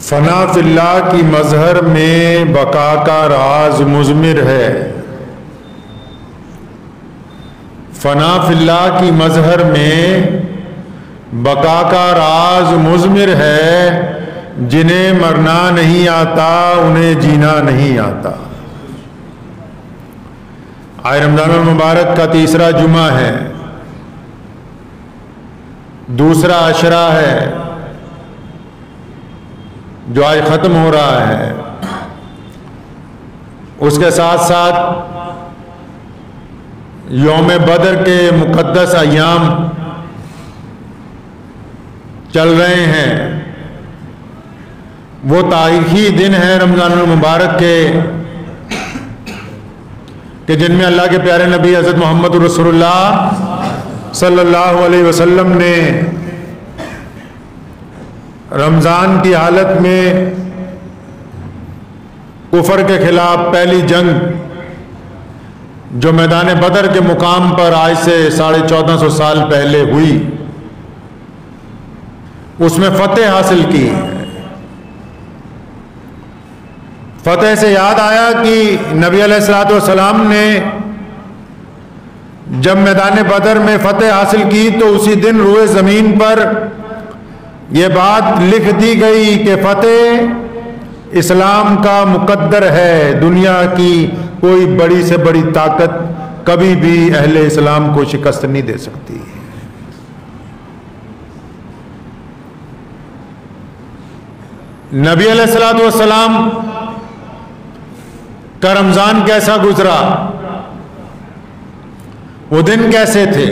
فنا فی اللہ کی مظہر میں بقا کا راز مضمر ہے. فنا فی اللہ کی مظہر میں بقا کا راز مضمر ہے. جنہیں مرنا نہیں آتا انہیں جینا نہیں آتا. آج رمضان المبارک کا تیسرا جمعہ ہے، دوسرا عشرہ ہے جو آج ختم ہو رہا ہے. اس کے ساتھ ساتھ یوم بدر کے مقدس ایام چل رہے ہیں. وہ تاریخی دن ہیں رمضان المبارک کے کہ جن میں اللہ کے پیارے نبی حضرت محمد رسول اللہ صلی اللہ علیہ وسلم نے رمضان کی حالت میں کفر کے خلاف پہلی جنگ جو میدان بدر کے مقام پر آج سے 1450 سال پہلے ہوئی اس میں فتح حاصل کی. فتح سے یاد آیا کہ نبی علیہ الصلوۃ والسلام نے جب میدان بدر میں فتح حاصل کی تو اسی دن روئے زمین پر یہ بات لکھ دی گئی کہ فتح اسلام کا مقدر ہے. دنیا کی کوئی بڑی سے بڑی طاقت کبھی بھی اہل اسلام کو شکست نہیں دے سکتی. نبی علیہ الصلوۃ والسلام کا رمضان کیسا گزرا، وہ دن کیسے تھے؟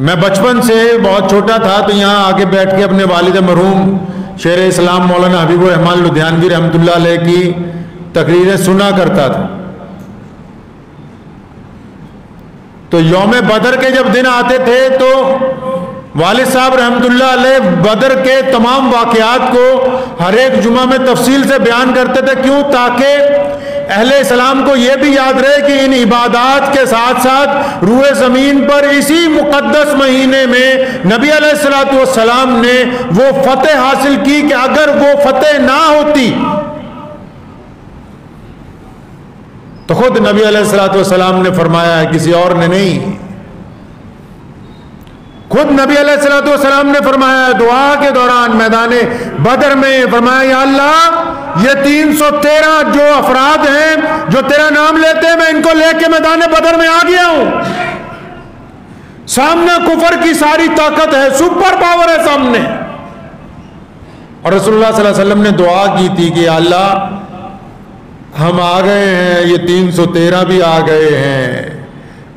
میں بچپن سے بہت چھوٹا تھا تو یہاں آگے بیٹھ کے اپنے والد مرحوم شیر اسلام مولانا حبیب الرحمان لدھیانوی رحمۃ اللہ علیہ کی تقریریں سنا کرتا تھا. تو یوم بدر کے جب دن آتے تھے تو والد صاحب رحمۃ اللہ علیہ بدر کے تمام واقعات کو ہر ایک جمعہ میں تفصیل سے بیان کرتے تھے. کیوں؟ تاکہ اہل اسلام کو یہ بھی یاد رہے کہ ان عبادات کے ساتھ ساتھ روئے زمین پر اسی مقدس مہینے میں نبی علیہ الصلوۃ والسلام نے وہ فتح حاصل کی کہ اگر وہ فتح نہ ہوتی تو خود نبی علیہ الصلوۃ والسلام نے فرمایا ہے، کسی اور نے نہیں. خود نبی علیہ الصلوۃ والسلام نے فرمایا دعا کے دوران میدان بدر میں، فرمایا یا اللہ یہ 313 جو افراد ہیں جو تیرا نام لیتے ہیں میں ان کو لے کے میدان بدر میں آ گیا ہوں. سامنے کفر کی ساری طاقت ہے، سپر پاور ہے سامنے. اور رسول اللہ صلی اللہ علیہ وسلم نے دعا کی تھی کہ یا اللہ ہم آ گئے ہیں، یہ 313 بھی آ گئے ہیں.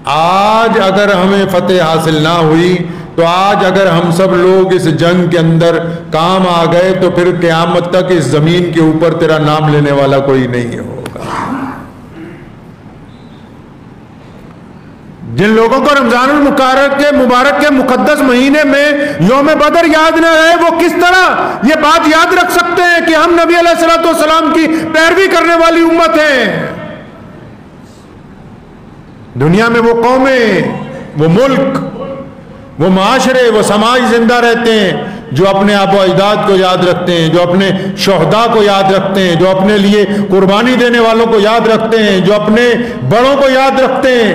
آج اگر ہمیں فتح حاصل نہ ہوئی تو آج اگر ہم سب لوگ اس جنگ کے اندر کام آ گئے تو پھر قیامت تک اس زمین کے اوپر تیرا نام لینے والا کوئی نہیں ہوگا. جن لوگوں کو رمضان المبارک کے مقدس مہینے میں یوم بدر یاد نہ رہے وہ کس طرح یہ بات یاد رکھ سکتے ہیں کہ ہم نبی علیہ الصلوۃ والسلام کی پیروی کرنے والی امت ہیں. دنیا میں وہ قومیں، وہ ملک، وہ معاشرے، وہ سماج زندہ رہتے ہیں جو اپنے آبا و اجداد کو یاد رکھتے ہیں، جو اپنے شہداء کو یاد رکھتے ہیں، جو اپنے لیے قربانی دینے والوں کو یاد رکھتے ہیں، جو اپنے بڑوں کو یاد رکھتے ہیں.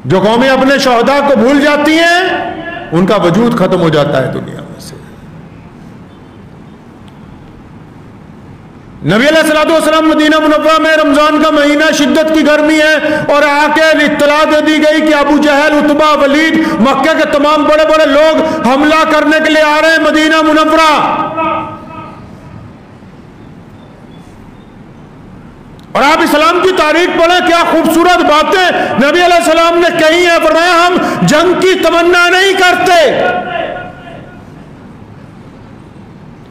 جو قومیں اپنے شہداء کو بھول جاتی ہیں ان کا وجود ختم ہو جاتا ہے دنیا میں سے. نبی علیہ الصلوۃ والسلام مدینہ منورہ میں رمضان کا مہینہ شدت کی گرمی ہے اور آ کے اطلاع دے دی گئی کہ ابو جہل، عتبہ، ولید، مکہ کے تمام بڑے بڑے لوگ حملہ کرنے کے لیے آ رہے ہیں مدینہ منورہ. اور آپ اسلام کی تاریخ پڑھیں، کیا خوبصورت باتیں نبی علیہ السلام نے کہی ہیں. فرمایا ہم جنگ کی تمنا نہیں کرتے،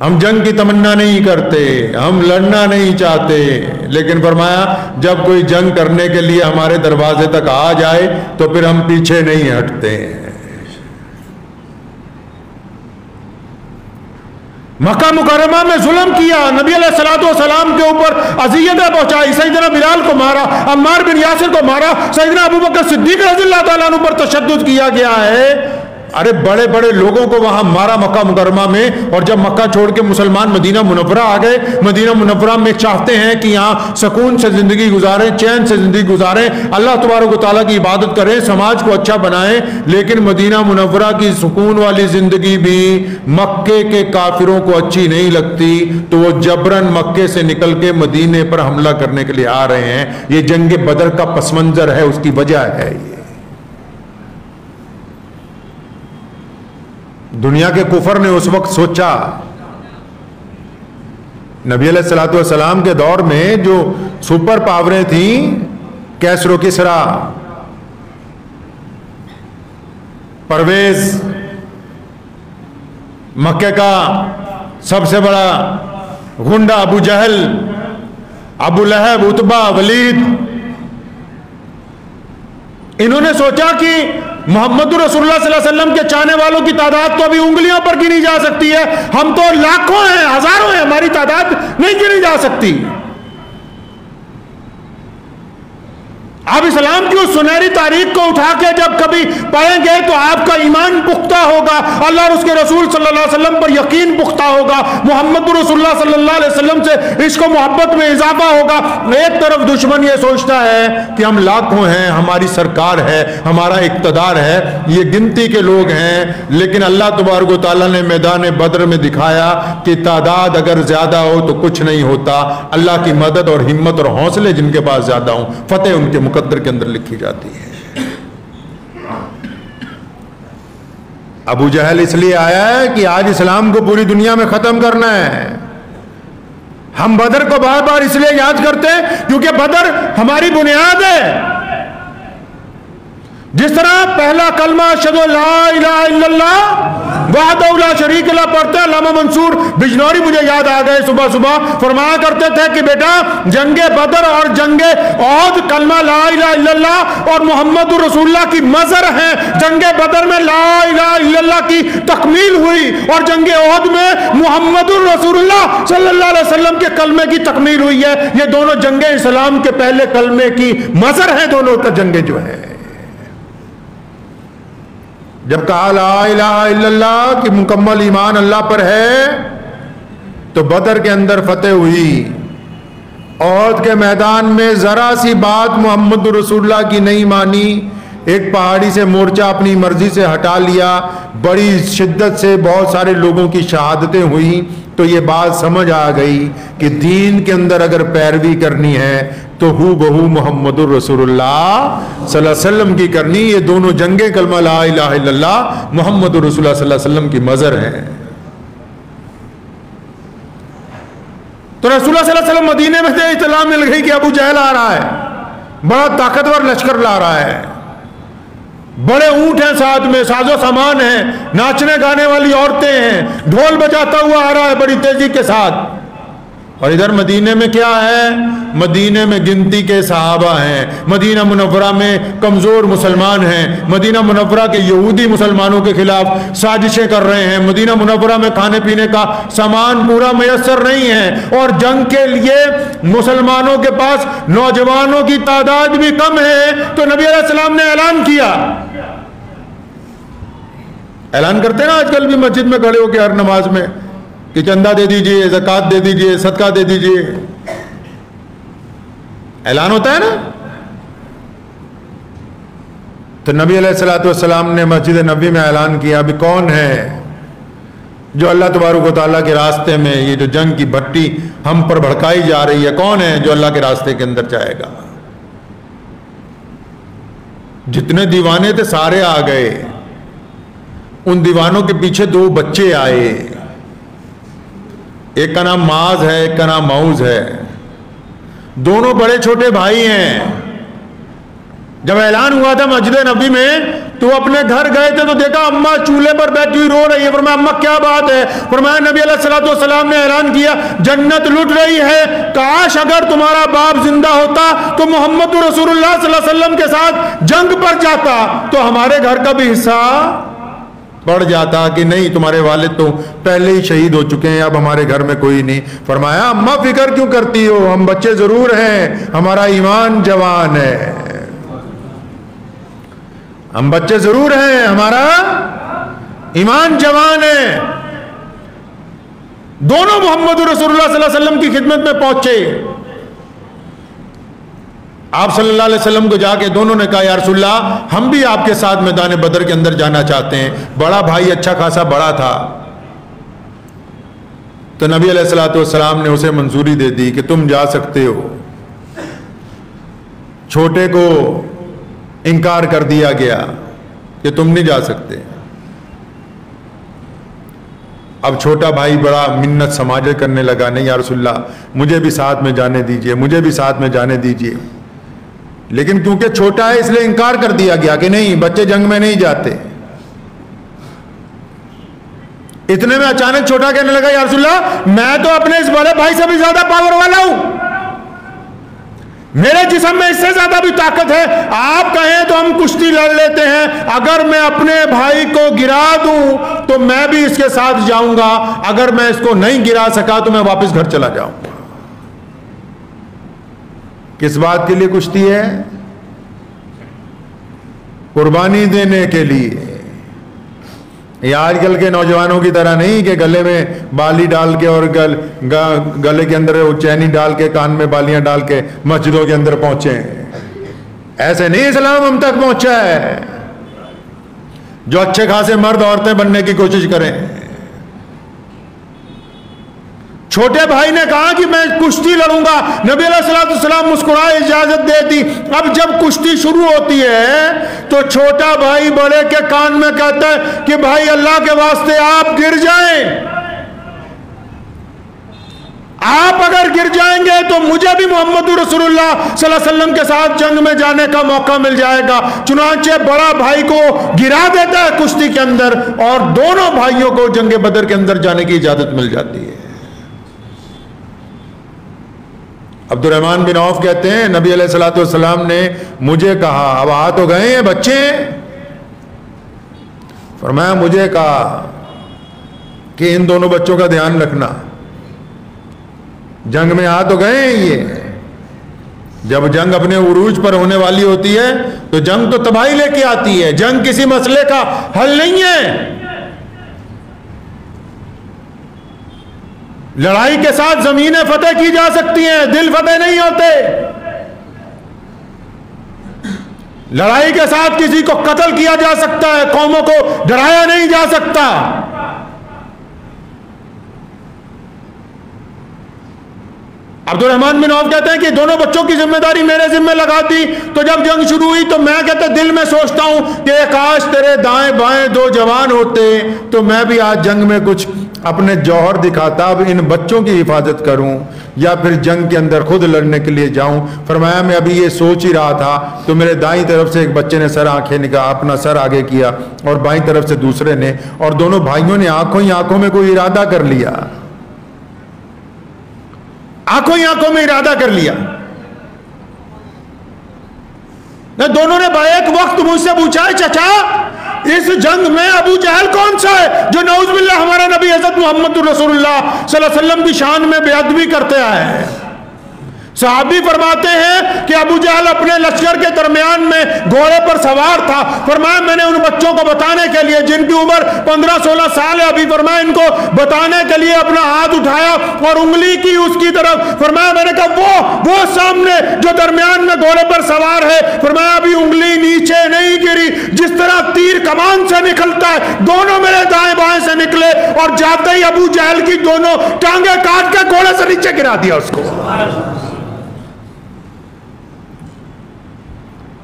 ہم جنگ کی تمنا نہیں کرتے، ہم لڑنا نہیں چاہتے، لیکن فرمایا جب کوئی جنگ کرنے کے لیے ہمارے دروازے تک آ جائے تو پھر ہم پیچھے نہیں ہٹتے ہیں. مکہ مکرمہ میں ظلم کیا، نبی علیہ الصلوۃ والسلام کے اوپر اذیتیں پہنچائی، سیدنا بلال کو مارا، عمار بن یاسر کو مارا، سیدنا ابو بکر صدیق رضی اللہ تعالیٰ عنہ پر تشدد کیا گیا ہے. ارے بڑے بڑے لوگوں کو وہاں مارا مکہ مکرمہ میں، اور جب مکہ چھوڑ کے مسلمان مدینہ منورہ آ گئے، مدینہ منورہ میں چاہتے ہیں کہ یہاں سکون سے زندگی گزاریں، چین سے زندگی گزاریں، اللہ تبارک و تعالیٰ کی عبادت کریں، سماج کو اچھا بنائیں، لیکن مدینہ منورہ کی سکون والی زندگی بھی مکے کے کافروں کو اچھی نہیں لگتی، تو وہ جبرن مکے سے نکل کے مدینے پر حملہ کرنے کے لیے آ رہے ہیں۔ یہ جنگ بدر کا پس منظر ہے، اس کی وجہ ہے یہ۔ دنیا کے کفر نے اس وقت سوچا، نبی علیہ الصلوۃ والسلام کے دور میں جو سپر پاوریں تھیں، کیسر و کسرا، پرویز مکے کا سب سے بڑا غنڈہ ابو جہل، ابو لہب، عتبہ، ولید، انہوں نے سوچا کہ محمد رسول اللہ صلی اللہ علیہ وسلم کے چاہنے والوں کی تعداد تو ابھی انگلیوں پر گنی جا سکتی ہے، ہم تو لاکھوں ہیں، ہزاروں ہیں، ہماری تعداد نہیں گنی جا سکتی۔ آپ اسلام کی اس سنہری تاریخ کو اٹھا کے جب کبھی پڑھیں گے تو آپ کا ایمان پختہ ہوگا، اللہ اور اس کے رسول صلی اللہ علیہ وسلم پر یقین پختہ ہوگا، محمد رسول اللہ صلی اللہ علیہ وسلم سے عشق و محبت میں اضافہ ہوگا۔ ایک طرف دشمن یہ سوچتا ہے کہ ہم لاکھوں ہیں، ہماری سرکار ہے، ہمارا اقتدار ہے، یہ گنتی کے لوگ ہیں، لیکن اللہ تبارک و تعالیٰ نے میدان بدر میں دکھایا کہ تعداد اگر زیادہ ہو تو کچھ نہیں ہوتا، اللہ کی مدد اور ہمت اور حوصلے جن کے پاس زیادہ ہوں، فتح ان کے مقدر کے اندر لکھی جاتی ہے۔ ابو جہل اس لیے آیا ہے کہ آج اسلام کو پوری دنیا میں ختم کرنا ہے۔ ہم بدر کو بار بار اس لیے یاد کرتے ہیں کیونکہ بدر ہماری بنیاد ہے۔ جس طرح پہلا کلمہ اشہدو لا الہ الا اللہ وحدہ لا شریک لہ پڑھتے ہیں، علامہ منصور بجنوری مجھے یاد آ گئے صبح صبح فرمایا کرتے تھے کہ بیٹا جنگ بدر اور جنگ احد کلمہ لا الہ الا اللہ اور محمد رسول اللہ کی مظہر ہیں۔ جنگ بدر میں لا الہ الا اللہ کی تکمیل ہوئی اور جنگ احد میں محمد رسول اللہ صلی اللہ علیہ وسلم کے کلمے کی تکمیل ہوئی ہے۔ یہ دونوں جنگ اسلام کے پہلے کلمے کی مظہر ہیں، دونوں کا جنگیں جو ہے۔ جب کہا لا الہ الا اللہ کہ مکمل ایمان اللہ پر ہے تو بدر کے اندر فتح ہوئی۔ احد کے میدان میں ذرا سی بات محمد رسول اللہ کی نہیں مانی، ایک پہاڑی سے مورچہ اپنی مرضی سے ہٹا لیا، بڑی شدت سے بہت سارے لوگوں کی شہادتیں ہوئیں، تو یہ بات سمجھ آ گئی کہ دین کے اندر اگر پیروی کرنی ہے تو ہو بہو محمد الرسول اللہ صلی اللہ علیہ وسلم کی کرنی۔ یہ دونوں جنگیں کلمہ لا الہ الا اللہ محمد الرسول اللہ صلی اللہ علیہ وسلم کی مظہر ہیں۔ تو رسول اللہ صلی اللہ علیہ وسلم مدینے میں سے اطلاع مل گئی کہ ابو جہل آ رہا ہے، بڑا طاقتور لشکر لا رہا ہے، بڑے اونٹ ہیں ساتھ میں، ساز و سامان ہیں، ناچنے گانے والی عورتیں ہیں، ڈھول بجاتا ہوا آ رہا ہے بڑی تیزی کے ساتھ۔ اور ادھر مدینے میں کیا ہے؟ مدینے میں گنتی کے صحابہ ہیں، مدینہ منورہ میں کمزور مسلمان ہیں، مدینہ منورہ کے یہودی مسلمانوں کے خلاف سازشیں کر رہے ہیں، مدینہ منورہ میں کھانے پینے کا سامان پورا میسر نہیں ہے، اور جنگ کے لیے مسلمانوں کے پاس نوجوانوں کی تعداد بھی کم ہے۔ تو نبی علیہ السلام نے اعلان کیا، اعلان کرتے ہیں نا آج کل بھی مسجد میں کھڑے ہو کے ہر نماز میں کہ چندہ دے دیجئے، زکوٰۃ دے دیجئے، صدقہ دے دیجئے، اعلان ہوتا ہے نا۔ تو نبی علیہ الصلوۃ والسلام نے مسجد نبوی میں اعلان کیا، ابھی کون ہے جو اللہ تبارک و تعالیٰ کے راستے میں یہ جو جنگ کی بھٹی ہم پر بھڑکائی جا رہی ہے، کون ہے جو اللہ کے راستے کے اندر جائے گا؟ جتنے دیوانے تھے سارے آ گئے، ان دیوانوں کے پیچھے دو بچے آئے، ایک کا نام معاذ ہے، ایک کا نام معوذ ہے، دونوں بڑے چھوٹے بھائی ہیں۔ جب اعلان ہوا تھا مسجد نبوی میں تو وہ اپنے گھر گئے تھے تو دیکھا اماں چولہے پر بیٹھی ہوئی رو رہی ہے۔ فرمایا اماں کیا بات ہے؟ فرمایا نبی علیہ الصلوۃ والسلام نے اعلان کیا جنت لٹ رہی ہے، کاش اگر تمہارا باپ زندہ ہوتا تو محمد رسول اللہ صلی اللہ علیہ وسلم کے ساتھ جنگ پر جاتا تو ہمارے گھر کا بھی حصہ بڑھ جاتا، کہ نہیں تمہارے والد تو پہلے ہی شہید ہو چکے ہیں، اب ہمارے گھر میں کوئی نہیں۔ فرمایا اماں فکر کیوں کرتی ہو، ہم بچے ضرور ہیں، ہمارا ایمان جوان ہے، ہم بچے ضرور ہیں، ہمارا ایمان جوان ہے، دونوں محمد رسول اللہ صلی اللہ علیہ وسلم کی خدمت میں پہنچے. آپ صلی اللہ علیہ وسلم کو جا کے دونوں نے کہا یا رسول اللہ ہم بھی آپ کے ساتھ میدان بدر کے اندر جانا چاہتے ہیں. بڑا بھائی اچھا خاصا بڑا تھا، تو نبی علیہ الصلوۃ والسلام نے اسے منظوری دے دی کہ تم جا سکتے ہو. چھوٹے کو انکار کر دیا گیا کہ تم نہیں جا سکتے. اب چھوٹا بھائی بڑا منت سماجت کرنے لگا، نہیں یا رسول اللہ مجھے بھی ساتھ میں جانے دیجئے، مجھے بھی ساتھ میں جانے دیجئے. لیکن کیونکہ چھوٹا ہے اس لیے انکار کر دیا گیا کہ نہیں بچے جنگ میں نہیں جاتے. اتنے میں اچانک چھوٹا کہنے لگا یا رسول اللہ میں تو اپنے اس بڑے بھائی سے بھی زیادہ پاور والا ہوں، میرے جسم میں اس سے زیادہ بھی طاقت ہے، آپ کہیں تو ہم کشتی لڑ لیتے ہیں، اگر میں اپنے بھائی کو گرا دوں تو میں بھی اس کے ساتھ جاؤں گا، اگر میں اس کو نہیں گرا سکا تو میں واپس گھر چلا جاؤں گا. کس بات کے لیے کشتی ہے؟ قربانی دینے کے لیے. یہ آج کل کے نوجوانوں کی طرح نہیں کہ گلے میں بالی ڈال کے اور گلے کے اندر چینی ڈال کے کان میں بالیاں ڈال کے مسجدوں کے اندر پہنچے. ایسے نہیں اسلام ہم تک پہنچا ہے. جو اچھے خاصے مرد عورتیں بننے کی کوشش کریں. چھوٹے بھائی نے کہا کہ میں کشتی لڑوں گا. نبی علیہ الصلوۃ والسلام مسکرائے اجازت دے دی. اب جب کشتی شروع ہوتی ہے تو چھوٹا بھائی بڑے کے کان میں کہتا ہے کہ بھائی اللہ کے واسطے آپ گر جائیں، آپ اگر گر جائیں گے تو مجھے بھی محمد رسول اللہ صلی اللہ علیہ وسلم کے ساتھ جنگ میں جانے کا موقع مل جائے گا. چنانچہ بڑا بھائی کو گرا دیتا ہے کشتی کے اندر اور دونوں بھائیوں کو جنگ بدر کے اندر جانے کی اجازت مل جاتی ہے. عبد الرحمن بن عوف کہتے ہیں نبی علیہ الصلوۃ والسلام نے مجھے کہا، اب آ تو گئے ہیں بچے، فرمایا مجھے کہا کہ ان دونوں بچوں کا دھیان رکھنا، جنگ میں آ تو گئے ہیں یہ، جب جنگ اپنے عروج پر ہونے والی ہوتی ہے تو جنگ تو تباہی لے کے آتی ہے، جنگ کسی مسئلے کا حل نہیں ہے. لڑائی کے ساتھ زمینیں فتح کی جا سکتی ہیں، دل فتح نہیں ہوتے. لڑائی کے ساتھ کسی کو قتل کیا جا سکتا ہے، قوموں کو ڈرایا نہیں جا سکتا. عبد الرحمن بن عوف کہتے ہیں کہ دونوں بچوں کی ذمہ داری میرے ذمہ لگا دی. تو جب جنگ شروع ہوئی تو میں کہتا دل میں سوچتا ہوں کہ کاش تیرے دائیں بائیں دو جوان ہوتے تو میں بھی آج جنگ میں کچھ اپنے جوہر دکھاتا، اب ان بچوں کی حفاظت کروں یا پھر جنگ کے اندر خود لڑنے کے لیے جاؤں. فرمایا میں ابھی یہ سوچ ہی رہا تھا تو میرے دائیں طرف سے ایک بچے نے سر آنکھیں نکالا، اپنا سر آگے کیا، اور بائیں طرف سے دوسرے نے، اور دونوں بھائیوں نے آنکھوں ہی آنکھوں میں کوئی ارادہ کر لیا، آنکھوں ہی آنکھوں میں ارادہ کر لیا. دونوں نے ایک وقت مجھ سے پوچھا ہے چچا اس جنگ میں ابو جہل کون سا ہے جو نعوذ باللہ ہمارا نبی حضرت محمد رسول اللہ صلی اللہ علیہ وسلم کی شان میں بے ادبی کرتے آئے ہیں. صحابی فرماتے ہیں کہ ابو جہل اپنے لشکر کے درمیان میں گھوڑے پر سوار تھا. فرمایا میں نے ان بچوں کو بتانے کے لیے جن کی عمر 15-16 سال ہے ابھی، فرمایا ان کو بتانے کے لیے اپنا ہاتھ اٹھایا اور انگلی کی اس کی طرف. فرمایا میں نے کہا وہ سامنے جو درمیان میں گھوڑے پر سوار ہے، فرمایا ابھی انگلی نیچے نہیں گری. جس طرح تیر کمان سے نکلتا ہے دونوں میرے دائیں بائیں سے نکلے اور جاتے ہی ابو جہل کی دونوں ٹانگیں کاٹ کے گھوڑے سے نیچے گرا دیا اس کو.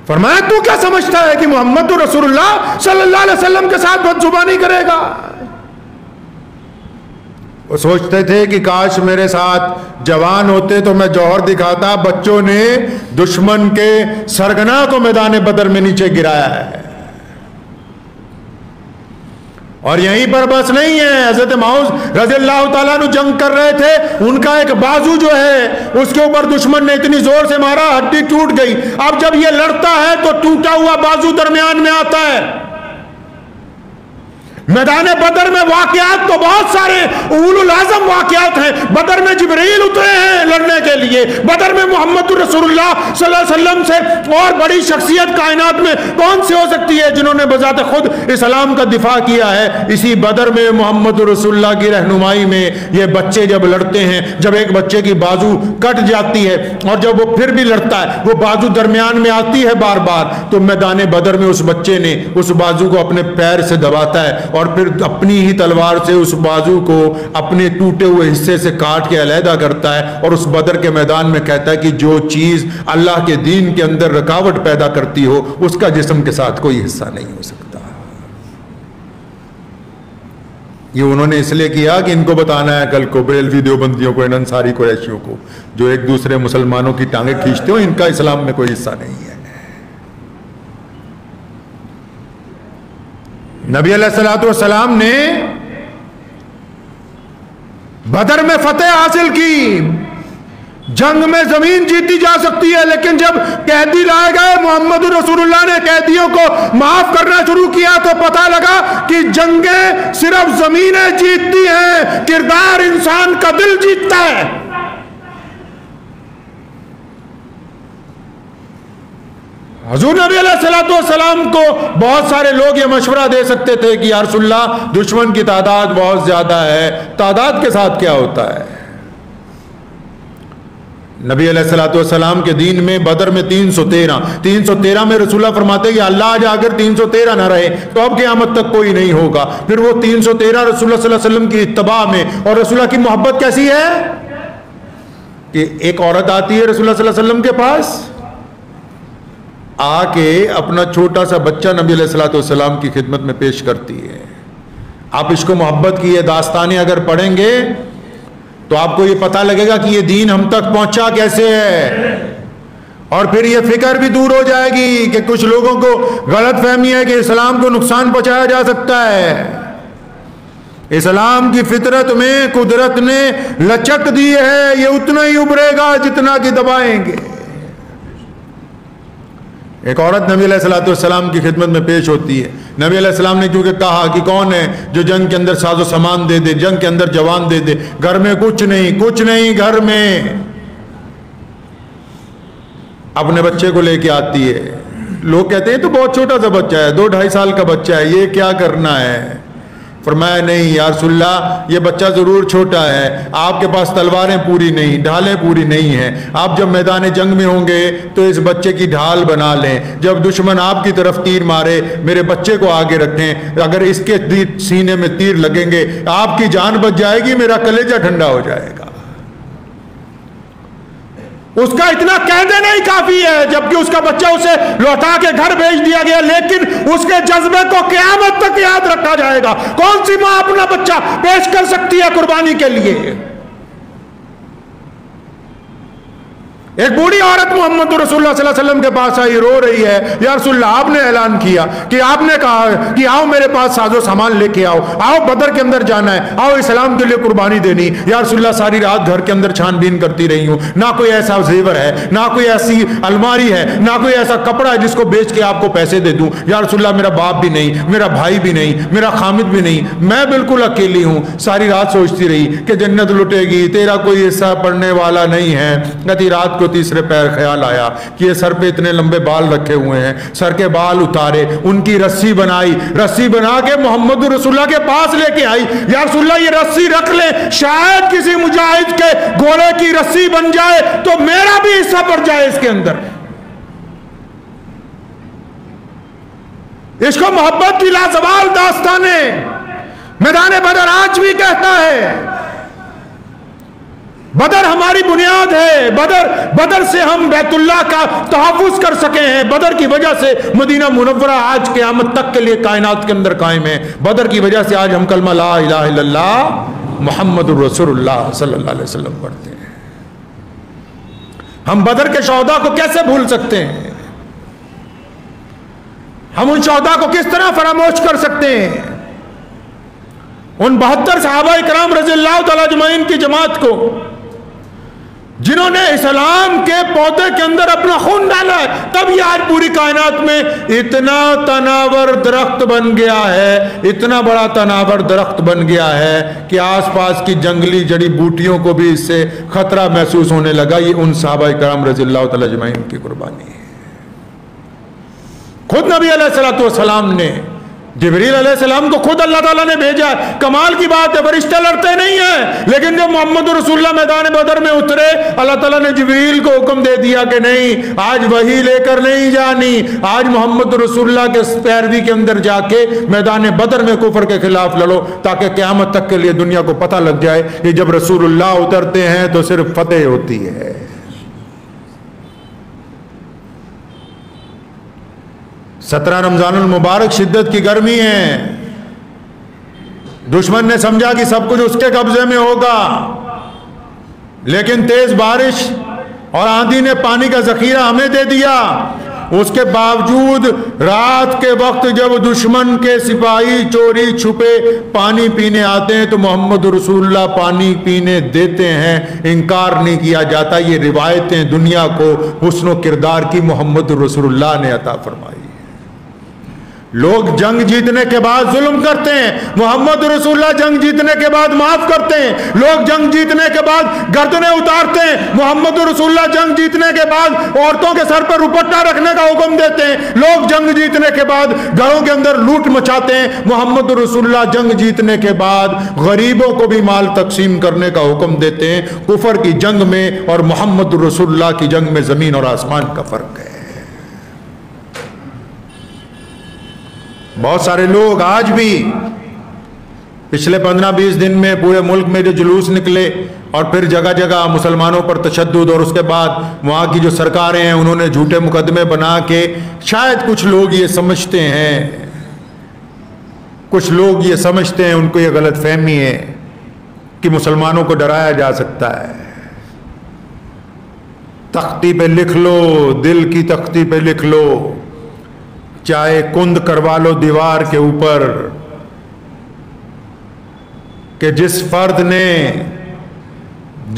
فرمایا تو کیا سمجھتا ہے کہ محمد رسول اللہ صلی اللہ علیہ وسلم کے ساتھ بد زبانی کرے گا؟ وہ سوچتے تھے کہ کاش میرے ساتھ جوان ہوتے تو میں جوہر دکھاتا. بچوں نے دشمن کے سرگنا کو میدان بدر میں نیچے گرایا ہے. اور یہیں پر بس نہیں ہے، حضرت معاذ رضی اللہ تعالیٰ عنہ جنگ کر رہے تھے، ان کا ایک بازو جو ہے اس کے اوپر دشمن نے اتنی زور سے مارا ہڈی ٹوٹ گئی. اب جب یہ لڑتا ہے تو ٹوٹا ہوا بازو درمیان میں آتا ہے. میدان بدر میں واقعات تو بہت سارے اولو العزم واقعات ہیں. بدر میں جبرائیل اترے ہیں لڑنے کے لیے. بدر میں محمد رسول اللہ صلی اللہ علیہ وسلم سے اور بڑی شخصیت کائنات میں کون سی ہو سکتی ہے جنہوں نے بذات خود اسلام کا دفاع کیا ہے؟ اسی بدر میں محمد رسول اللہ کی رہنمائی میں یہ بچے جب لڑتے ہیں، جب ایک بچے کی بازو کٹ جاتی ہے اور جب وہ پھر بھی لڑتا ہے، وہ بازو درمیان میں آتی ہے بار بار، تو میدان بدر میں اس بچے نے اس بازو کو اپنے پیر سے دباتا ہے اور پھر اپنی ہی تلوار سے اس بازو کو اپنے ٹوٹے ہوئے حصے سے کاٹ کے علیحدہ کرتا ہے اور اس بدر کے میدان میں کہتا ہے کہ جو چیز اللہ کے دین کے اندر رکاوٹ پیدا کرتی ہو اس کا جسم کے ساتھ کوئی حصہ نہیں ہو سکتا. یہ انہوں نے اس لیے کیا کہ ان کو بتانا ہے کل کو بریلوی دیوبندیوں کو، ان انصاری قریشیوں کو جو ایک دوسرے مسلمانوں کی ٹانگیں کھینچتے ہو، ان کا اسلام میں کوئی حصہ نہیں ہے. نبی علیہ الصلوۃ والسلام نے بدر میں فتح حاصل کی. جنگ میں زمین جیتی جا سکتی ہے، لیکن جب قیدی لائے گئے، محمد رسول اللہ نے قیدیوں کو معاف کرنا شروع کیا تو پتہ لگا کہ جنگیں صرف زمینیں جیتتی ہیں، کردار انسان کا دل جیتتا ہے. حضور نبی علیہ الصلوۃ والسلام کو بہت سارے لوگ یہ مشورہ دے سکتے تھے کہ یا رسول اللہ دشمن کی تعداد بہت زیادہ ہے، تعداد کے ساتھ کیا ہوتا ہے؟ نبی علیہ الصلوۃ والسلام کے دین میں بدر میں 313 میں رسول اللہ فرماتے ہیں کہ اللہ آج اگر 313 نہ رہے تو اب قیامت تک کوئی نہیں ہوگا. پھر وہ 313 رسول اللہ صلی اللہ علیہ وسلم کی اتباع میں، اور رسول اللہ کی محبت کیسی ہے کہ ایک عورت آتی ہے رسول اللہ صلی اللہ علیہ وسلم کے پاس، آ کے اپنا چھوٹا سا بچہ نبی علیہ الصلوۃ والسلام کی خدمت میں پیش کرتی ہے. آپ عشق و محبت کی یہ داستانیں اگر پڑھیں گے تو آپ کو یہ پتہ لگے گا کہ یہ دین ہم تک پہنچا کیسے ہے. اور پھر یہ فکر بھی دور ہو جائے گی کہ کچھ لوگوں کو غلط فہمی ہے کہ اسلام کو نقصان پہنچایا جا سکتا ہے. اسلام کی فطرت میں قدرت نے لچک دی ہے، یہ اتنا ہی ابھرے گا جتنا کہ دبائیں گے. ایک عورت نبی علیہ الصلوۃ والسلام کی خدمت میں پیش ہوتی ہے. نبی علیہ السلام نے کیونکہ کہا کہ کون ہے جو جنگ کے اندر ساز و سامان دے دے، جنگ کے اندر جوان دے دے، گھر میں کچھ نہیں گھر میں. اپنے بچے کو لے کے آتی ہے. لوگ کہتے ہیں تو بہت چھوٹا سا بچہ ہے، 2-2.5 سال کا بچہ ہے، یہ کیا کرنا ہے؟ فرمایا نہیں یا رسول اللہ یہ بچہ ضرور چھوٹا ہے، آپ کے پاس تلواریں پوری نہیں، ڈھالیں پوری نہیں ہیں، آپ جب میدان جنگ میں ہوں گے تو اس بچے کی ڈھال بنا لیں، جب دشمن آپ کی طرف تیر مارے میرے بچے کو آگے رکھیں، اگر اس کے سینے میں تیر لگیں گے آپ کی جان بچ جائے گی، میرا کلیجہ ٹھنڈا ہو جائے گا. اس کا اتنا کہہ دینا ہی کافی ہے، جبکہ اس کا بچہ اسے لوٹا کے گھر بھیج دیا گیا، لیکن اس کے جذبے کو قیامت تک یاد رکھا جائے گا. کون سی ماں اپنا بچہ پیش کر سکتی ہے قربانی کے لیے؟ ایک بوڑھی عورت محمد رسول اللہ صلی اللہ علیہ وسلم کے پاس آئی، رو رہی ہے. یا رسول اللہ آپ نے اعلان کیا کہ آپ نے کہا کہ آؤ میرے پاس ساز و سامان لے کے آؤ بدر کے اندر جانا ہے، آؤ اسلام کے لیے قربانی دینی. یا رسول اللہ ساری رات گھر کے اندر چھان بین کرتی رہی ہوں، نہ کوئی ایسا زیور ہے، نہ کوئی ایسی الماری ہے، نہ کوئی ایسا کپڑا ہے جس کو بیچ کے آپ کو پیسے دے دوں. یا رسول اللہ میرا باپ بھی نہیں، میرا بھائی بھی نہیں، میرا خامد بھی نہیں، میں بالکل اکیلی ہوں. ساری رات سوچتی رہی کہ جنت لٹے گی، تیرا کوئی حصہ پڑنے والا نہیں ہے. نتی رات کو تیسرے پیر خیال آیا کہ یہ سر پہ اتنے لمبے بال رکھے ہوئے ہیں، سر کے بال اتارے، ان کی رسی بنائی، رسی بنا کے محمد رسول اللہ کے پاس لے کے آئی. یا رسول اللہ یہ رسی رکھ لیں، شاید کسی مجاہد کے گھوڑے کی رسی بن جائے تو میرا بھی حصہ پڑ جائے اس کے اندر. عشق و محبت کی لازوال داستانیں میدان بدر آج بھی کہتا ہے. بدر ہماری بنیاد ہے، بدر سے ہم بیت اللہ کا تحفظ کر سکے ہیں، بدر کی وجہ سے مدینہ منورہ آج قیامت تک کے لیے کائنات کے اندر قائم ہے. بدر کی وجہ سے آج ہم کلمہ لا الہ الا اللہ محمد الرسول اللہ صلی اللہ علیہ وسلم پڑھتے ہیں. ہم بدر کے شہداء کو کیسے بھول سکتے ہیں؟ ہم ان شہداء کو کس طرح فراموش کر سکتے ہیں؟ ان 72 صحابہ کرام رضی اللہ تعالی اجمعین کی جماعت کو جنہوں نے اسلام کے پودے کے اندر اپنا خون ڈالا ہے، تب یہ آج پوری کائنات میں اتنا تناور درخت بن گیا ہے، اتنا بڑا تناور درخت بن گیا ہے کہ آس پاس کی جنگلی جڑی بوٹیوں کو بھی اس سے خطرہ محسوس ہونے لگا۔ یہ ان صحابہ کرام رضی اللہ تعالی اجمعین کی قربانی ہے۔ خود نبی علیہ السلام نے جبریل علیہ السلام کو خود اللہ تعالیٰ نے بھیجا ہے۔ کمال کی بات ہے، فرشتے لڑتے نہیں ہیں، لیکن جب محمد رسول اللہ میدان بدر میں اترے، اللہ تعالیٰ نے جبریل کو حکم دے دیا کہ نہیں، آج وحی لے کر نہیں جانی، آج محمد رسول اللہ کے پیروی کے اندر جا کے میدان بدر میں کفر کے خلاف لڑو، تاکہ قیامت تک کے لیے دنیا کو پتہ لگ جائے کہ جب رسول اللہ اترتے ہیں تو صرف فتح ہوتی ہے۔ 17 رمضان المبارک شدت کی گرمی ہے، دشمن نے سمجھا کہ سب کچھ اس کے قبضے میں ہوگا، لیکن تیز بارش اور آندھی نے پانی کا ذخیرہ ہمیں دے دیا۔ اس کے باوجود رات کے وقت جب دشمن کے سپاہی چوری چھپے پانی پینے آتے ہیں تو محمد رسول اللہ پانی پینے دیتے ہیں، انکار نہیں کیا جاتا۔ یہ روایتیں دنیا کو حسن و کردار کی محمد رسول اللہ نے عطا فرمائی۔ لوگ جنگ جیتنے کے بعد ظلم کرتے ہیں، محمد رسول اللہ جنگ جیتنے کے بعد معاف کرتے ہیں۔ لوگ جنگ جیتنے کے بعد گردنیں اتارتے ہیں، محمد رسول اللہ جنگ جیتنے کے بعد عورتوں کے سر پر دوپٹہ رکھنے کا حکم دیتے ہیں۔ لوگ جنگ جیتنے کے بعد گھروں کے اندر لوٹ مچاتے ہیں، محمد رسول اللہ جنگ جیتنے کے بعد غریبوں کو بھی مال تقسیم کرنے کا حکم دیتے ہیں۔ کفر کی جنگ میں اور محمد رسول اللہ کی جنگ میں زمین اور آسمان کا فرق ہے۔ بہت سارے لوگ آج بھی پچھلے 15-20 دن میں پورے ملک میں جو جلوس نکلے اور پھر جگہ جگہ مسلمانوں پر تشدد، اور اس کے بعد وہاں کی جو سرکاریں ہیں انہوں نے جھوٹے مقدمے بنا کے، شاید کچھ لوگ یہ سمجھتے ہیں ان کو یہ غلط فہمی ہے کہ مسلمانوں کو ڈرایا جا سکتا ہے۔ تختی پہ لکھ لو، دل کی تختی پہ لکھ لو، چاہے کند کروا لو دیوار کے اوپر، کہ جس فرد نے،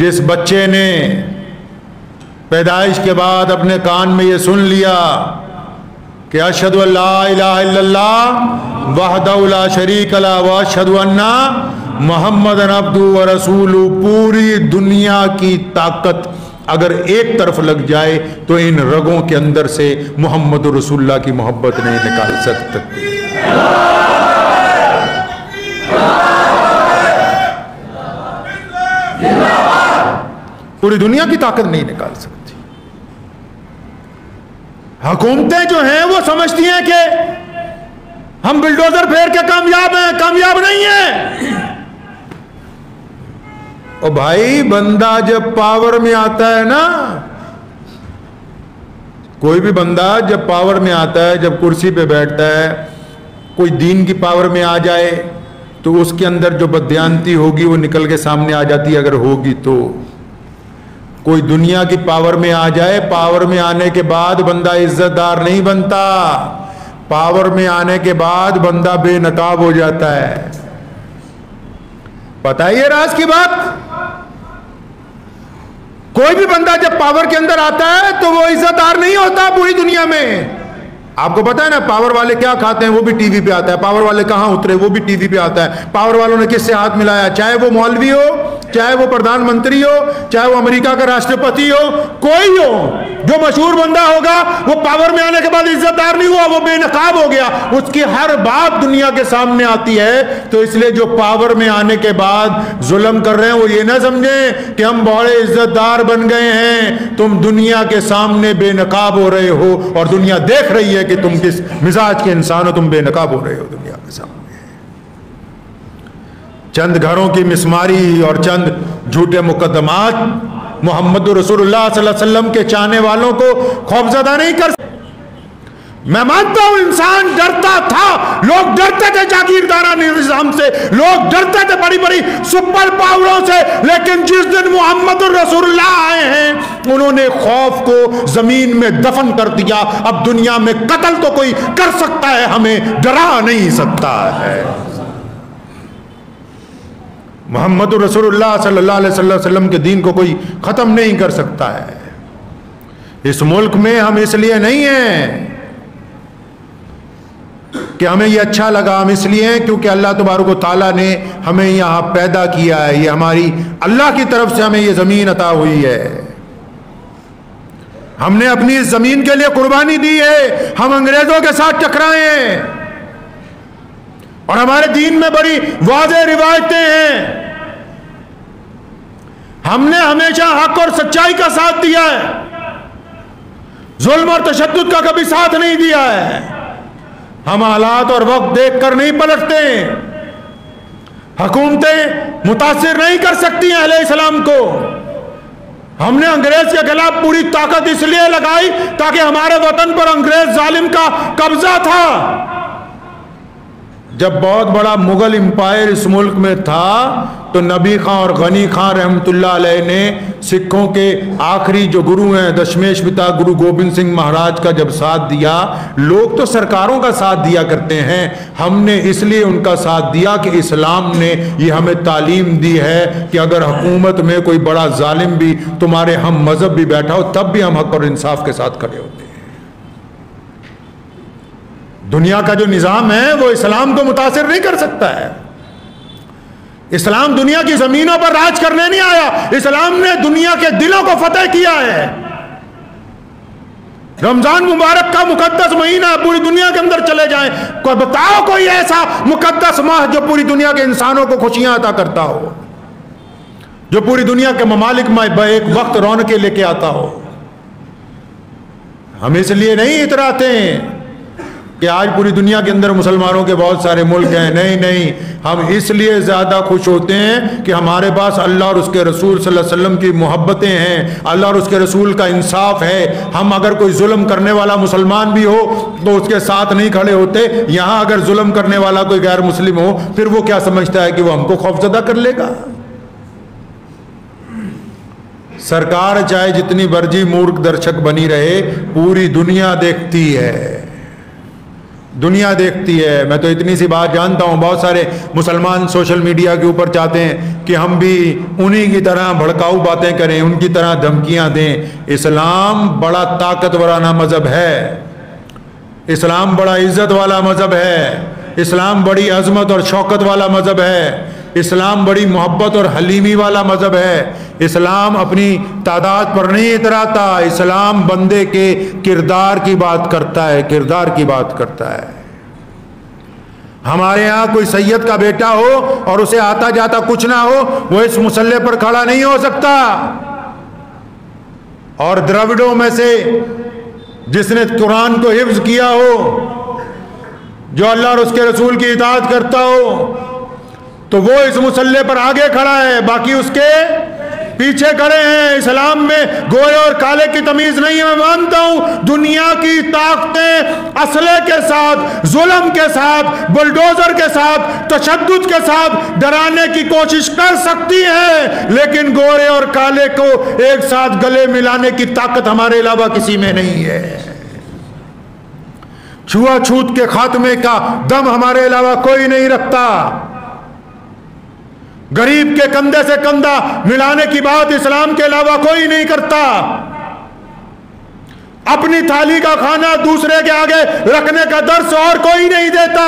جس بچے نے پیدائش کے بعد اپنے کان میں یہ سن لیا کہ اشہد ان لا الہ الا اللہ وحدہ لا شریک لہ واشہد ان محمد عبدہ ورسولہ، پوری دنیا کی طاقت اگر ایک طرف لگ جائے تو ان رگوں کے اندر سے محمد رسول اللہ کی محبت نہیں نکال سکتے۔ پوری دنیا کی طاقت نہیں نکال سکتی۔ حکومتیں جو ہیں وہ سمجھتی ہیں کہ ہم بلڈوزر پھیر کے کامیاب ہیں، کامیاب نہیں ہیں۔ اور بھائی بندہ جب پاور میں آتا ہے نا، کوئی بھی بندہ جب پاور میں آتا ہے، جب کرسی پہ بیٹھتا ہے، کوئی دین کی پاور میں آ جائے تو اس کے اندر جو بددیانتی ہوگی وہ نکل کے سامنے آ جاتی ہے، اگر ہوگی تو۔ کوئی دنیا کی پاور میں آ جائے، پاور میں آنے کے بعد بندہ عزت دار نہیں بنتا، پاور میں آنے کے بعد بندہ بے نقاب ہو جاتا ہے۔ پتہ ہے یہ راز کی بات؟ کوئی بھی بندہ جب پاور کے اندر آتا ہے تو وہ عزت دار نہیں ہوتا پوری دنیا میں۔ آپ کو پتا ہے نا پاور والے کیا کھاتے ہیں، وہ بھی ٹی وی پہ آتا ہے۔ پاور والے کہاں اترے، وہ بھی ٹی وی پہ آتا ہے۔ پاور والوں نے کس سے ہاتھ ملایا، چاہے وہ مولوی ہو، چاہے وہ پردھان منتری ہو، چاہے وہ امریکہ کا راشٹرپتی ہو، کوئی ہو، جو مشہور بندہ ہوگا وہ پاور میں آنے کے بعد عزت دار نہیں ہوا، وہ بے نقاب ہو گیا، اس کی ہر بات دنیا کے سامنے آتی ہے۔ تو اس لیے جو پاور میں آنے کے بعد ظلم کر رہے ہیں وہ یہ نہ سمجھیں کہ ہم بڑے عزت دار بن گئے ہیں۔ تم دنیا کے سامنے بے نقاب ہو رہے ہو اور دنیا دیکھ رہی ہے کہ تم کس مزاج کے انسان ہو، تم بے نقاب ہو رہے ہو دنیا کے سامنے۔ چند گھروں کی مسماری اور چند جھوٹے مقدمات محمد رسول اللہ صلی اللہ علیہ وسلم کے چاہنے والوں کو خوفزدہ نہیں کر سکتے۔ میں مانتا ہوں انسان ڈرتا تھا، لوگ ڈرتے تھے جاگیردارانہ نظام سے، لوگ ڈرتے تھے بڑی بڑی سپر پاوروں سے، لیکن جس دن محمد رسول اللہ آئے ہیں انہوں نے خوف کو زمین میں دفن کر دیا۔ اب دنیا میں قتل تو کوئی کر سکتا ہے، ہمیں ڈرا نہیں سکتا ہے۔ محمد رسول اللہ صلی اللہ علیہ وسلم کے دین کو کوئی ختم نہیں کر سکتا ہے۔ اس ملک میں ہم اس لیے نہیں ہیں کہ ہمیں یہ اچھا لگا، ہم اس لیے ہیں کیونکہ اللہ تبارک و تعالیٰ نے ہمیں یہاں پیدا کیا ہے، یہ ہماری اللہ کی طرف سے ہمیں یہ زمین عطا ہوئی ہے، ہم نے اپنی اس زمین کے لیے قربانی دی ہے، ہم انگریزوں کے ساتھ ٹکرائے ہیں، اور ہمارے دین میں بڑی واضح روایتیں ہیں، ہم نے ہمیشہ حق اور سچائی کا ساتھ دیا ہے، ظلم اور تشدد کا کبھی ساتھ نہیں دیا ہے، ہم حالات اور وقت دیکھ کر نہیں پلٹتے، حکومتیں متاثر نہیں کر سکتی ہیں علیہ السلام کو، ہم نے انگریز کے خلاف پوری طاقت اس لیے لگائی تاکہ ہمارے وطن پر انگریز ظالم کا قبضہ تھا۔ جب بہت بڑا مغل امپائر اس ملک میں تھا تو نبی خان اور غنی خان رحمۃ اللہ علیہ نے سکھوں کے آخری جو گرو ہیں دشمیش پتا گرو گوبند سنگھ مہاراج کا جب ساتھ دیا، لوگ تو سرکاروں کا ساتھ دیا کرتے ہیں، ہم نے اس لیے ان کا ساتھ دیا کہ اسلام نے یہ ہمیں تعلیم دی ہے کہ اگر حکومت میں کوئی بڑا ظالم بھی تمہارے ہم مذہب بھی بیٹھا ہو تب بھی ہم حق اور انصاف کے ساتھ کھڑے ہوتے ہیں۔ دنیا کا جو نظام ہے وہ اسلام کو متاثر نہیں کر سکتا ہے، اسلام دنیا کی زمینوں پر راج کرنے نہیں آیا، اسلام نے دنیا کے دلوں کو فتح کیا ہے۔ رمضان مبارک کا مقدس مہینہ پوری دنیا کے اندر چلے جائیں، کوئی بتاؤ کوئی ایسا مقدس ماہ جو پوری دنیا کے انسانوں کو خوشیاں عطا کرتا ہو، جو پوری دنیا کے ممالک میں ایک وقت رونقیں لے کے آتا ہو۔ ہم اس لیے نہیں اتراتے ہیں کہ آج پوری دنیا کے اندر مسلمانوں کے بہت سارے ملک ہیں، نہیں، ہم اس لیے زیادہ خوش ہوتے ہیں کہ ہمارے پاس اللہ اور اس کے رسول صلی اللہ علیہ وسلم کی محبتیں ہیں، اللہ اور اس کے رسول کا انصاف ہے۔ ہم اگر کوئی ظلم کرنے والا مسلمان بھی ہو تو اس کے ساتھ نہیں کھڑے ہوتے، یہاں اگر ظلم کرنے والا کوئی غیر مسلم ہو پھر وہ کیا سمجھتا ہے کہ وہ ہم کو خوفزدہ کر لے گا؟ سرکار چاہے جتنی برجی مورخ درشک بنی رہے، پوری دنیا دیکھتی ہے، دنیا دیکھتی ہے۔ میں تو اتنی سی بات جانتا ہوں، بہت سارے مسلمان سوشل میڈیا کے اوپر چاہتے ہیں کہ ہم بھی انہی کی طرح بھڑکاؤ باتیں کریں، ان کی طرح دھمکیاں دیں۔ اسلام بڑا طاقتورانہ مذہب ہے، اسلام بڑا عزت والا مذہب ہے، اسلام بڑی عظمت اور شوکت والا مذہب ہے، اسلام بڑی محبت اور حلیمی والا مذہب ہے۔ اسلام اپنی تعداد پر نہیں اتراتا، اسلام بندے کے کردار کی بات کرتا ہے، کردار کی بات کرتا ہے۔ ہمارے ہاں کوئی سید کا بیٹا ہو اور اسے آتا جاتا کچھ نہ ہو، وہ اس مسلح پر کھڑا نہیں ہو سکتا۔ اور دراوڑوں میں سے جس نے قرآن کو حفظ کیا ہو، جو اللہ اور اس کے رسول کی اطاعت کرتا ہو، تو وہ اس مسلح پر آگے کھڑا ہے، باقی اس کے پیچھے کھڑے ہیں۔ اسلام میں گورے اور کالے کی تمیز نہیں ہے۔ میں مانتا ہوں دنیا کی طاقتیں اسلحے کے ساتھ، ظلم کے ساتھ، بلڈوزر کے ساتھ، تشدد کے ساتھ ڈرانے کی کوشش کر سکتی ہیں، لیکن گورے اور کالے کو ایک ساتھ گلے ملانے کی طاقت ہمارے علاوہ کسی میں نہیں ہے۔ چھوا چھوت کے خاتمے کا دم ہمارے علاوہ کوئی نہیں رکھتا۔ غریب کے کندھے سے کندھا ملانے کی بات اسلام کے علاوہ کوئی نہیں کرتا۔ اپنی تھالی کا کھانا دوسرے کے آگے رکھنے کا درس اور کوئی نہیں دیتا۔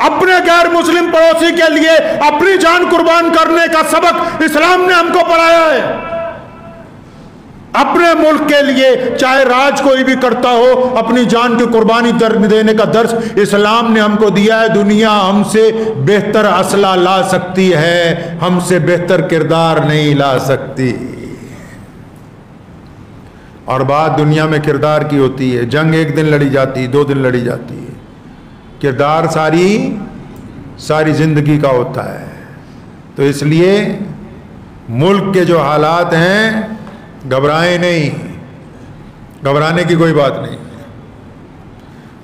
اپنے غیر مسلم پڑوسی کے لیے اپنی جان قربان کرنے کا سبق اسلام نے ہم کو پڑھایا ہے۔ اپنے ملک کے لیے چاہے راج کوئی بھی کرتا ہو، اپنی جان کی قربانی دینے کا درس اسلام نے ہم کو دیا ہے۔ دنیا ہم سے بہتر اسلحہ لا سکتی ہے، ہم سے بہتر کردار نہیں لا سکتی۔ اور بات دنیا میں کردار کی ہوتی ہے، جنگ ایک دن لڑی جاتی، 2 دن لڑی جاتی ہے، کردار ساری زندگی کا ہوتا ہے۔ تو اس لیے ملک کے جو حالات ہیں، گھبرائیں نہیں، گھبرانے کی کوئی بات نہیں۔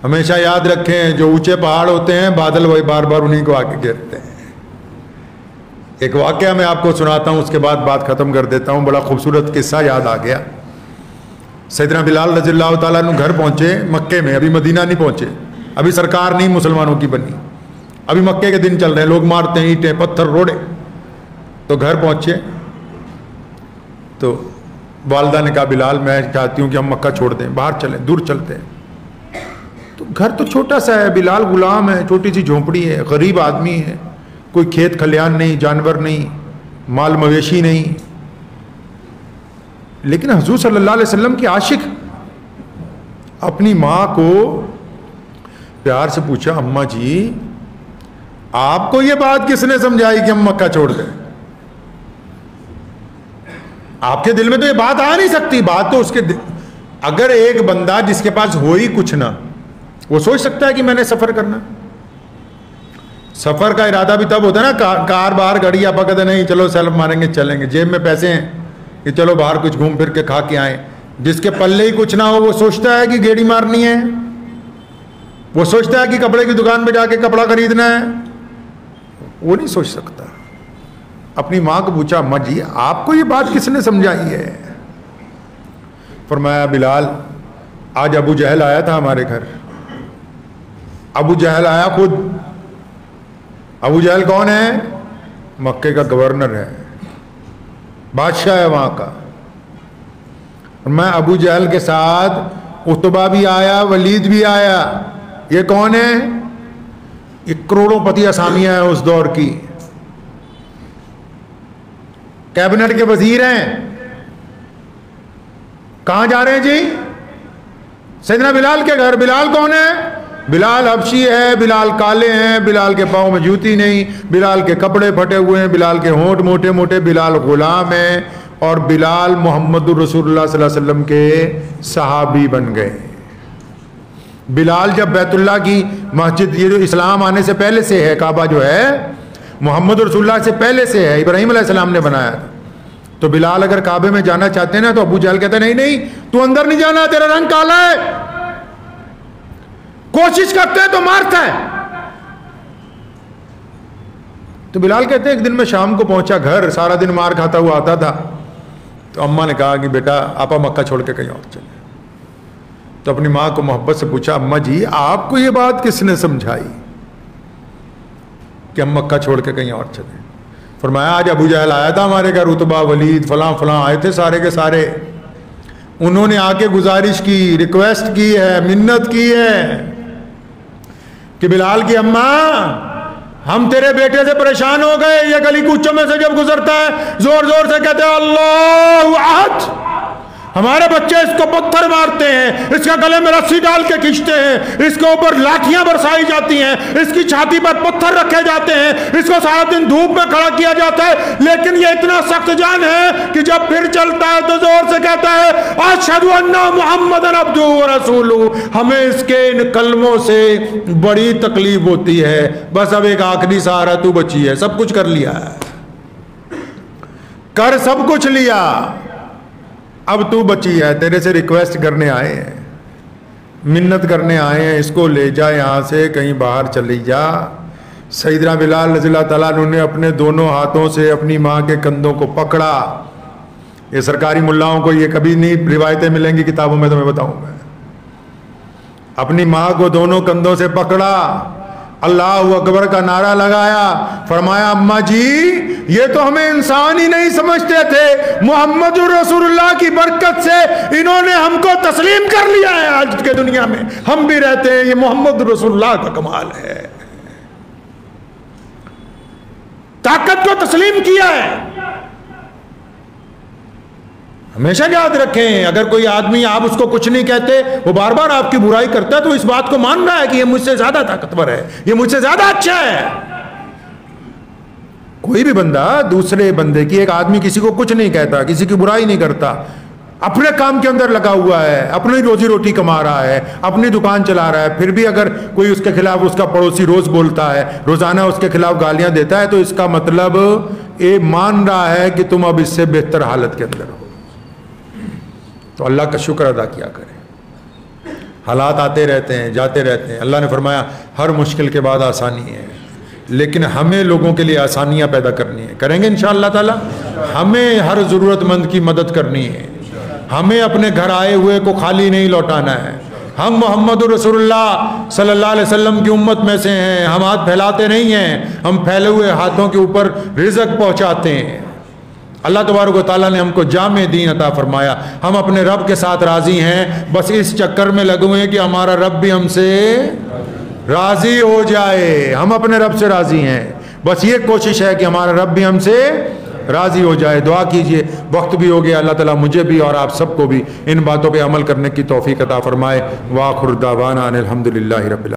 ہمیشہ یاد رکھیں جو اونچے پہاڑ ہوتے ہیں بادل وہی بار بار انہیں کو آگے گرتے ہیں۔ ایک واقعہ میں آپ کو سناتا ہوں، اس کے بعد بات ختم کر دیتا ہوں۔ بڑا خوبصورت قصہ یاد آ گیا۔ سیدنا بلال رضی اللہ تعالیٰ عنہ گھر پہنچے مکے میں، ابھی مدینہ نہیں پہنچے، ابھی سرکار نہیں مسلمانوں کی بنی، ابھی مکے کے دن چل رہے ہیں، لوگ مارتے ہیں اینٹیں پتھر روڑے. تو گھر پہنچے تو والدہ نے کہا بلال میں چاہتی ہوں کہ ہم مکہ چھوڑ دیں، باہر چلیں، دور چلتے ہیں. تو گھر تو چھوٹا سا ہے، بلال غلام ہے، چھوٹی سی جھونپڑی ہے، غریب آدمی ہے، کوئی کھیت کھلیان نہیں، جانور نہیں، مال مویشی نہیں. لیکن حضور صلی اللہ علیہ وسلم کی عاشق اپنی ماں کو پیار سے پوچھا اماں جی آپ کو یہ بات کس نے سمجھائی کہ ہم مکہ چھوڑ دیں؟ آپ کے دل میں تو یہ بات آ نہیں سکتی. بات تو اس کے اگر ایک بندہ جس کے پاس ہو ہی کچھ نہ، وہ سوچ سکتا ہے کہ میں نے سفر کرنا. سفر کا ارادہ بھی تب ہوتا ہے نا، کار باہر گاڑی آپ کہتے نہیں چلو سیلف ماریں گے چلیں گے، جیب میں پیسے ہیں کہ چلو باہر کچھ گھوم پھر کے کھا کے آئیں. جس کے پلے ہی کچھ نہ ہو وہ سوچتا ہے کہ گیڑی مارنی ہے، وہ سوچتا ہے کہ کپڑے کی دکان پہ جا کے کپڑا خریدنا ہے، وہ نہیں سوچ سکتا. اپنی ماں کو پوچھا اماں جی آپ کو یہ بات کس نے سمجھائی ہے؟ فرمایا بلال آج ابو جہل آیا تھا ہمارے گھر. ابو جہل آیا خود. ابو جہل کون ہے؟ مکے کا گورنر ہے، بادشاہ ہے وہاں کا. میں ابو جہل کے ساتھ عتبہ بھی آیا، ولید بھی آیا. یہ کون ہے؟ یہ کروڑوں پتی اسامیاں ہیں اس دور کی، کیبنٹ کے وزیر ہیں. کہاں جا رہے ہیں جی؟ سیدنا بلال کے گھر. بلال کون ہے؟ بلال حبشی ہے، بلال کالے ہیں، بلال کے پاؤں میں جوتی نہیں، بلال کے کپڑے پھٹے ہوئے ہیں، بلال کے ہونٹ موٹے موٹے، بلال غلام ہے. اور بلال محمد الرسول اللہ صلی اللہ علیہ وسلم کے صحابی بن گئے. بلال جب بیت اللہ کی مسجد، یہ جو اسلام آنے سے پہلے سے ہے، کعبہ جو ہے محمد رسول اللہ سے پہلے سے ہے، ابراہیم علیہ السلام نے بنایا تھا. تو بلال اگر کعبے میں جانا چاہتے ہیں نا تو ابو جہل کہتے ہیں نہیں تو اندر نہیں جانا، تیرا رنگ کالا ہے، کوشش کرتے ہیں تو مارتا ہے. تو بلال کہتے ہیں ایک دن میں شام کو پہنچا گھر، سارا دن مار کھاتا ہوا آتا تھا. تو اماں نے کہا کہ بیٹا آپا مکہ چھوڑ کے کہیں اور چلے. تو اپنی ماں کو محبت سے پوچھا اماں جی آپ کو یہ بات کس نے سمجھائی کہ ہم مکہ چھوڑ کے کہیں اور چلیں؟ فرمایا آج ابو جہل آیا تھا ہمارے گھر، عتبہ ولید فلاں فلاں آئے تھے سارے کے سارے. انہوں نے آ کے گزارش کی، ریکویسٹ کی ہے، منت کی ہے کہ بلال کی اماں ہم تیرے بیٹے سے پریشان ہو گئے. یہ گلی کوچوں میں سے جب گزرتا ہے زور زور سے کہتے ہیں اللہ احد. ہمارے بچے اس کو پتھر مارتے ہیں، اس کے گلے میں رسی ڈال کے کھینچتے ہیں، اس کے اوپر لاٹھیاں برسائی جاتی ہیں، اس کی چھاتی پر پتھر رکھے جاتے ہیں، اس کو سارا دن دھوپ میں کھڑا کیا جاتا ہے. لیکن یہ اتنا سخت جان ہے کہ جب پھر چلتا ہے تو زور سے کہتا ہے اشہد ان محمدًا عبدہ ورسولہ. ہمیں اس کے ان کلموں سے بڑی تکلیف ہوتی ہے، بس اب ایک آخری سہارا تو بچی ہے. سب کچھ کر لیا ہے، کر سب کچھ لیا، اب تو بچی ہے، تیرے سے ریکویسٹ کرنے آئے ہیں، منت کرنے آئے ہیں، اس کو لے جا یہاں سے، کہیں باہر چلی جا. سیدنا بلال رضی اللہ تعالیٰ عنہ نے اپنے دونوں ہاتھوں سے اپنی ماں کے کندھوں کو پکڑا. یہ سرکاری ملاؤں کو یہ کبھی نہیں روایتیں ملیں گی کتابوں میں، تمہیں بتاؤں میں. اپنی ماں کو دونوں کندھوں سے پکڑا، اللہ اکبر کا نعرہ لگایا. فرمایا اماں جی یہ تو ہمیں انسان ہی نہیں سمجھتے تھے، محمد رسول اللہ کی برکت سے انہوں نے ہم کو تسلیم کر لیا ہے. آج کے دنیا میں ہم بھی رہتے ہیں، یہ محمد رسول اللہ کا کمال ہے. طاقت کو تسلیم کیا ہے. ہمیشہ یاد رکھیں اگر کوئی آدمی آپ اس کو کچھ نہیں کہتے، وہ بار بار آپ کی برائی کرتا ہے، تو اس بات کو مان رہا ہے کہ یہ مجھ سے زیادہ طاقتور ہے، یہ مجھ سے زیادہ اچھا ہے. کوئی بھی بندہ دوسرے بندے کی، ایک آدمی کسی کو کچھ نہیں کہتا، کسی کی برائی نہیں کرتا، اپنے کام کے اندر لگا ہوا ہے، اپنی روزی روٹی کما رہا ہے، اپنی دکان چلا رہا ہے، پھر بھی اگر کوئی اس کے خلاف، اس کا پڑوسی روز بولتا ہے، روزانہ اس کے خلاف گالیاں دیتا ہے، تو اس کا مطلب یہ مان رہا ہے کہ تم اب اس سے بہتر حالت کے اندر ہو. تو اللہ کا شکر ادا کیا کریں. حالات آتے رہتے ہیں، جاتے رہتے ہیں. اللہ نے فرمایا ہر مشکل کے بعد آسانی ہے، لیکن ہمیں لوگوں کے لیے آسانیاں پیدا کرنی ہے. کریں گے انشاءاللہ تعالی. ہمیں ہر ضرورت مند کی مدد کرنی ہے. ہمیں اپنے گھر آئے ہوئے کو خالی نہیں لوٹانا ہے. ہم محمد رسول اللہ صلی اللہ علیہ وسلم کی امت میں سے ہیں، ہم ہاتھ پھیلاتے نہیں ہیں، ہم پھیلے ہوئے ہاتھوں کے اوپر رزق پہنچاتے ہیں۔ اللہ تبارک و تعالیٰ نے ہم کو جامع دین عطا فرمایا، ہم اپنے رب کے ساتھ راضی ہیں، بس اس چکر میں لگے ہوئے ہیں کہ ہمارا رب بھی ہم سے راضی ہو جائے۔ ہم اپنے رب سے راضی ہیں، بس یہ کوشش ہے کہ ہمارا رب بھی ہم سے راضی ہو جائے۔ دعا کیجئے، وقت بھی ہو گیا، اللہ تعالیٰ مجھے بھی اور آپ سب کو بھی ان باتوں پہ عمل کرنے کی توفیق عطا فرمائے۔ وآخر دعوانا ان الحمدللہ رب العالمین۔